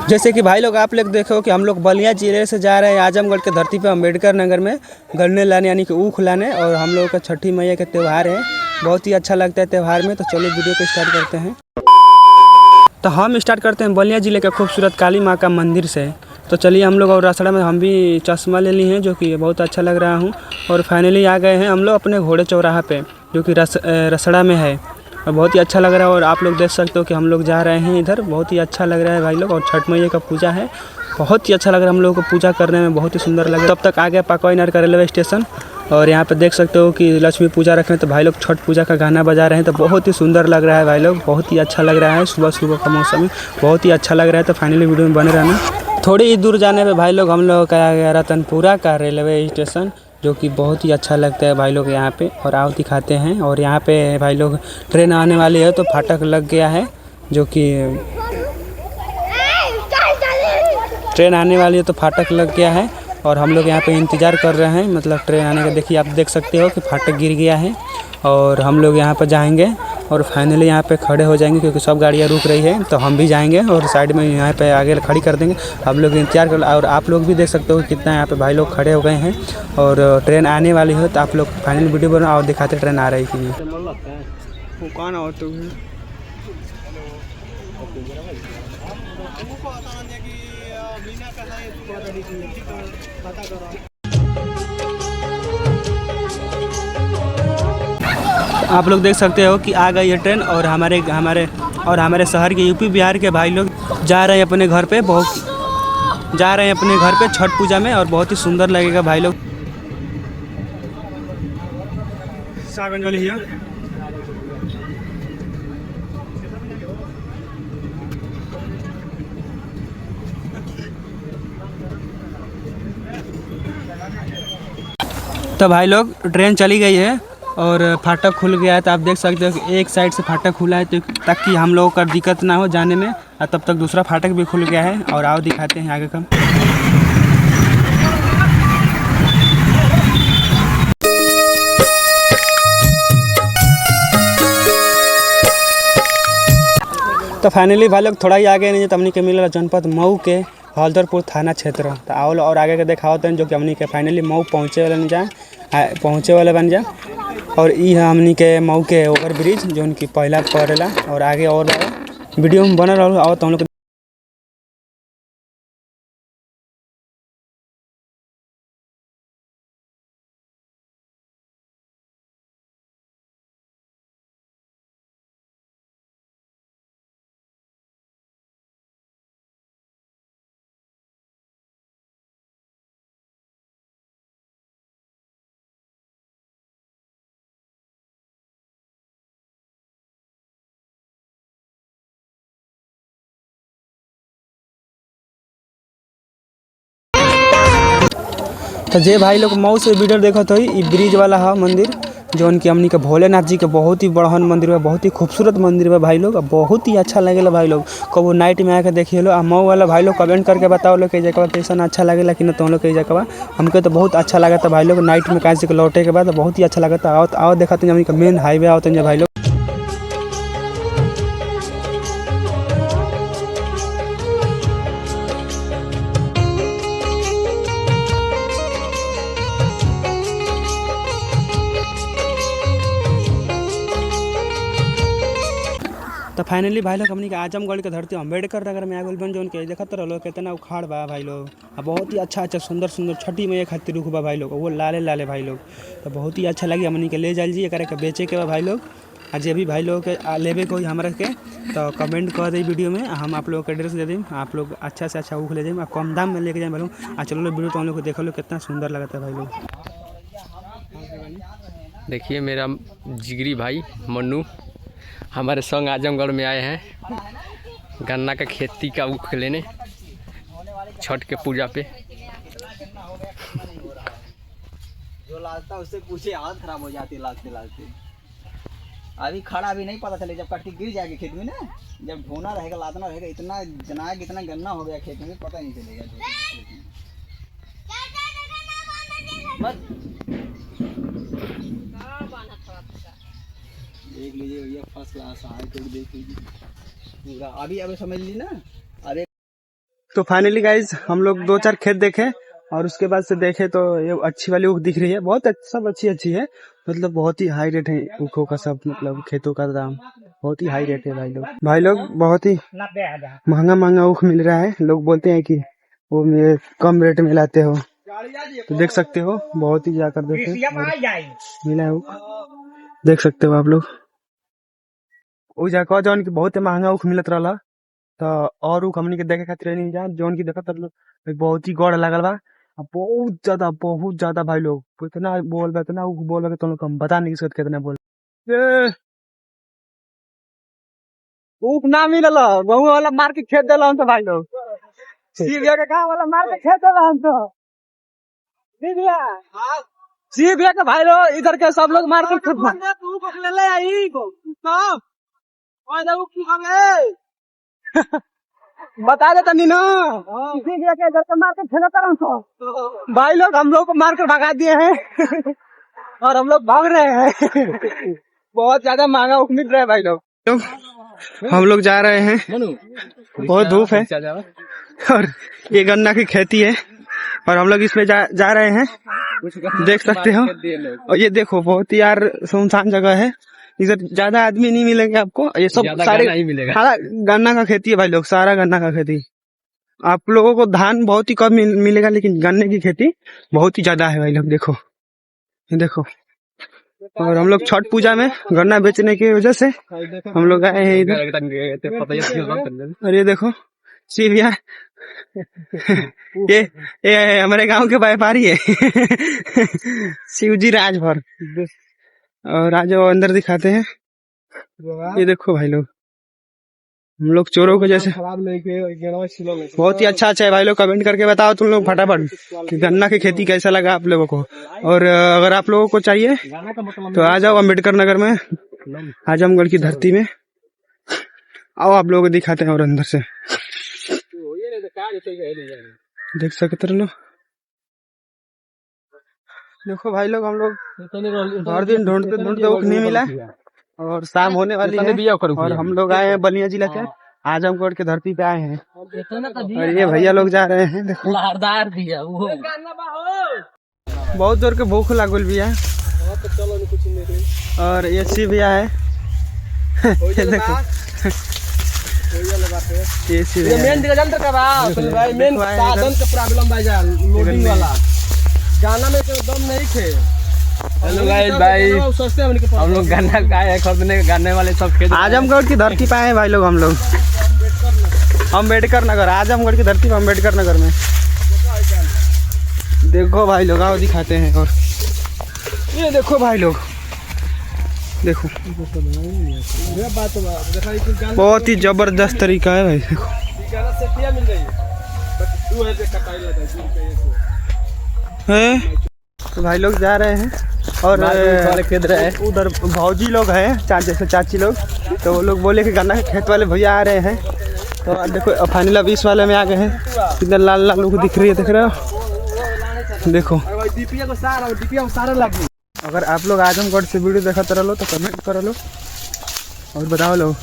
जैसे कि भाई लोग आप लोग देखो कि हम लोग बलिया जिले से जा रहे हैं आजमगढ़ के धरती पे अम्बेडकर नगर में गन्ने लाने यानी कि ऊख लाने। और हम लोगों का छठी मैया का त्यौहार है, बहुत ही अच्छा लगता है त्यौहार में। तो चलो वीडियो को स्टार्ट करते हैं। तो हम स्टार्ट करते हैं बलिया जिले के खूबसूरत काली माँ का मंदिर से। तो चलिए हम लोग, और रास्ता में हम भी चश्मा ले ली हैं जो कि बहुत अच्छा लग रहा हूँ। और फाइनली आ गए हैं हम लोग अपने घोड़े चौराहा पे जो कि रसड़ा में है, और बहुत ही अच्छा लग रहा है। और आप लोग देख सकते हो कि हम लोग जा रहे हैं इधर, बहुत ही अच्छा लग रहा है भाई लोग। और छठ मैया का पूजा है, बहुत ही अच्छा लग रहा है हम लोगों को पूजा करने में, बहुत ही सुंदर लग रहा है। तब तक आ गया पाकवाइनर का रेलवे स्टेशन, और यहाँ पे देख सकते हो कि लक्ष्मी पूजा रखे हैं। तो भाई लोग छठ पूजा का गाना बजा रहे हैं, तो बहुत ही सुंदर लग रहा है भाई लोग, बहुत ही अच्छा लग रहा है। सुबह सुबह का मौसम में बहुत ही अच्छा लग रहा है। तो फाइनली वीडियो में बने रहना। थोड़ी ही दूर जाने पे भाई लोग हम लोग का आ गया रतनपुरा का रेलवे स्टेशन, जो कि बहुत ही अच्छा लगता है भाई लोग यहाँ पे। और आओ दिखाते हैं। और यहाँ पे भाई लोग ट्रेन आने वाली है, तो फाटक लग गया है, जो कि ट्रेन आने वाली है तो फाटक लग गया है। और हम लोग यहाँ पे इंतज़ार कर रहे हैं, मतलब ट्रेन आने का। देखिए आप देख सकते हो कि फाटक गिर गया है, और हम लोग यहाँ पर जाएंगे और फाइनली यहाँ पे खड़े हो जाएंगे, क्योंकि सब गाड़ियाँ रुक रही है। तो हम भी जाएंगे और साइड में यहाँ पे आगे खड़ी कर देंगे। हम लोग इंतजार कर, और आप लोग भी देख सकते हो कितना यहाँ पे भाई लोग खड़े हो गए हैं। और ट्रेन आने वाली है, तो आप लोग फाइनल वीडियो बनाओ और दिखाते ट्रेन आ रही थी। आप लोग देख सकते हो कि आ गई है ट्रेन, और हमारे शहर के यूपी बिहार के भाई लोग जा रहे हैं अपने घर पे, छठ पूजा में। और बहुत ही सुंदर लगेगा भाई लोग। तो भाई लोग ट्रेन चली गई है और फाटक खुल गया है। तो आप देख सकते हो कि एक साइड से फाटक खुला है, तो ताकि हम लोगों का दिक्कत ना हो जाने में। और तब तक दूसरा फाटक भी खुल गया है, और आओ दिखाते हैं आगे का। तो फाइनली भाई लोग थोड़ा ही आगे नहीं तो हमनी के मिला जनपद मऊ के हल्दरपुर थाना क्षेत्र। तो आओ और आगे के दिखावत हैं, जो कि हमनी के फाइनली मऊ पहुँचे वाले बन जा। और ये हमनी के मऊ के ओवर ब्रिज जो उनकी पहला पड़ेला। और आगे और वीडियो में बना रहो, आओ तो हम लोग। तो जे भाई लोग मऊ से वीडियो देखो तो ये ब्रिज वाला है मंदिर, जो उनकी हमनी के भोलेनाथ जी के बहुत ही बड़हन मंदिर है, बहुत ही खूबसूरत मंदिर है भाई लोग। बहुत ही अच्छा लगेगा भाई लोग, कब नाइट में आकर देखिए लो। मऊ वाला भाई लोग कमेंट करके बताओ लोग कि जगह कैसा अच्छा लगेगा कि ना। तुम लोग कई जगह हमको तो बहुत अच्छा लगा था भाई लोग। नाइट में कहीं से लौटे के बाद बहुत ही अच्छा लगा था। आओ देखा तो हमनी का मेन हाईवे आओ तो भाई लोग। तो फाइनली भाई लोग हमनी के आजमगढ़ के धरती अम्बेडकर नगर में आगल बन, जो उनके देखत रहो कितना उखाड़ बा भाई लोग। बहुत ही अच्छा सुंदर छठी मैया खातिर रुख बा भाई लोग, वो लाले भाई लोग। तो बहुत ही अच्छा लगी हमनी के ले जाइल जी, एक के बेचे के बा भाई लोग। आज भी भाई लोग के लेवे कोई हमारे के तो कमेंट कर दे वीडियो में, हम आप लोग के एड्रेस दे दें। आप लोग अच्छा से अच्छा ऊख ले जाए, कम दाम में लेके जाए भाई लोग। चलो लोग वीडियो तो हम लोग को देखो लो कितना सुंदर लगता है भाई लोग। देखिए मेरा जिगरी भाई मन्नू हमारे संग आजमगढ़ में आए हैं गन्ना का खेती का ऊख लेने छठ के पूजा पे। जो लादता उससे पूछे, हाथ खराब हो जाती लादते। अभी खड़ा भी नहीं पता चले, जब कटकी गिर जाएगी खेत में ना, जब ढोना रहेगा लादना रहेगा, इतना जनाग इतना गन्ना हो गया खेत में, पता नहीं चलेगा। देख लीजिए भैया, फर्स्ट क्लास है, देख लीजिए पूरा। अभी समझ ली ना, अभी तो फाइनली गाइज हम लोग 2-4 खेत देखे और उसके बाद से देखे तो ये अच्छी वाली ऊख दिख रही है, बहुत सब अच्छी है, मतलब बहुत ही हाई रेट है ऊखों का सब, मतलब खेतों का दाम बहुत ही हाई रेट है भाई लोग बहुत ही महंगा ऊख मिल रहा है। लोग बोलते हैं कि वो कम रेट में लाते हो, तो देख सकते हो बहुत ही जाकर देखे मिला है ऊख, देख सकते हो आप लोग। ऊ जाकर जौन की बहुत महंगा ऊख मिलत रहा तो और ऊख हमनी के देखे खातिर नहीं जा, जौन की देखत बहुत ही गौड़ लागल बा, बहुत ज्यादा भाई लोग इतना ऊख बोल तुम लोग हम बता नहीं सकते कितना बोल। ऊख ना मिलल गहूं वाला मार के खेत दिल तो भाई लोग, सीबिया के गाँव वाला मार के खेत दिल तो सीबिया के भाई लोग इधर के सब लोग मार के बता देता नहीं ना, इधर के मार के खेला तो भाई लोग हम लोग को मार कर भगा दिए हैं और हम लोग भाग रहे हैं। बहुत ज्यादा महंगा ऊख मिल रहा है भाई लोग। हम लोग जा रहे हैं, बहुत धूप है और ये गन्ना की खेती है और हम लोग इसमें जा रहे हैं, देख सकते हो। और ये देखो बहुत ही यार सुनसान जगह है, इधर ज्यादा आदमी नहीं मिलेंगे आपको, ये सब सारे सारा गन्ना का खेती है भाई लोग, सारा गन्ना का खेती। आप लोगों को धान बहुत ही कम मिलेगा, लेकिन गन्ने की खेती बहुत ही ज्यादा है भाई लोग, देखो ये देखो। और हम लोग छठ पूजा में गन्ना बेचने की वजह से हम लोग आए हैं इधर। और ये देखो सीबिया ये हमारे गांव के व्यापारी है शिवजी राजभर। और आज वो अंदर दिखाते हैं, ये देखो भाई लोग हम लोग चोरों को जैसे बहुत ही अच्छा है भाई लोग। कमेंट करके बताओ तुम लोग फटाफट कि गन्ना की खेती कैसा लगा आप लोगों को। और अगर आप लोगों को चाहिए तो आ जाओ अम्बेडकर नगर में, आजमगढ़ की धरती में आओ, आप लोगों को दिखाते हैं। और अंदर से देख सकते हो, देखो भाई लोग हम लोग हर दिन ढूंढते ऊख नहीं मिला और शाम होने वाली है और हम लोग आए हैं बलिया जिला के आजमगढ़ के धरती पे आए हैं। और ये भैया लोग जा रहे हैं, देखो बहुत जोर के भूख लागल भी है। और ये सी भैया है देखो ये सी गाना में दम नहीं थे। हेलो गाइस भाई, हम लोग गन्ना खाए खरीदने, गन्ने वाले सब खेत आजमगढ़ की धरती पे आए हैं भाई लोग हम लोग, अम्बेडकर नगर, आजमगढ़ की धरती पे अम्बेडकर नगर में। देखो भाई लोग आओ दिखाते हैं। और ये देखो भाई लोग, देखो बहुत ही जबरदस्त तरीका है भाई, देखो है। तो भाई लोग जा रहे हैं और उधर भौजी लोग हैं जैसे चाची लोग, तो वो लोग बोले कि गन्ना के खेत वाले भैया आ रहे हैं। तो देखो फाइनल 20 वाले में आ गए हैं, कितना लाल लाल लोग दिख रही है, देख रहे हो देखो। अगर आप लोग आजमगढ़ से वीडियो देखते रहो तो कमेंट कर लो और बताओ लोग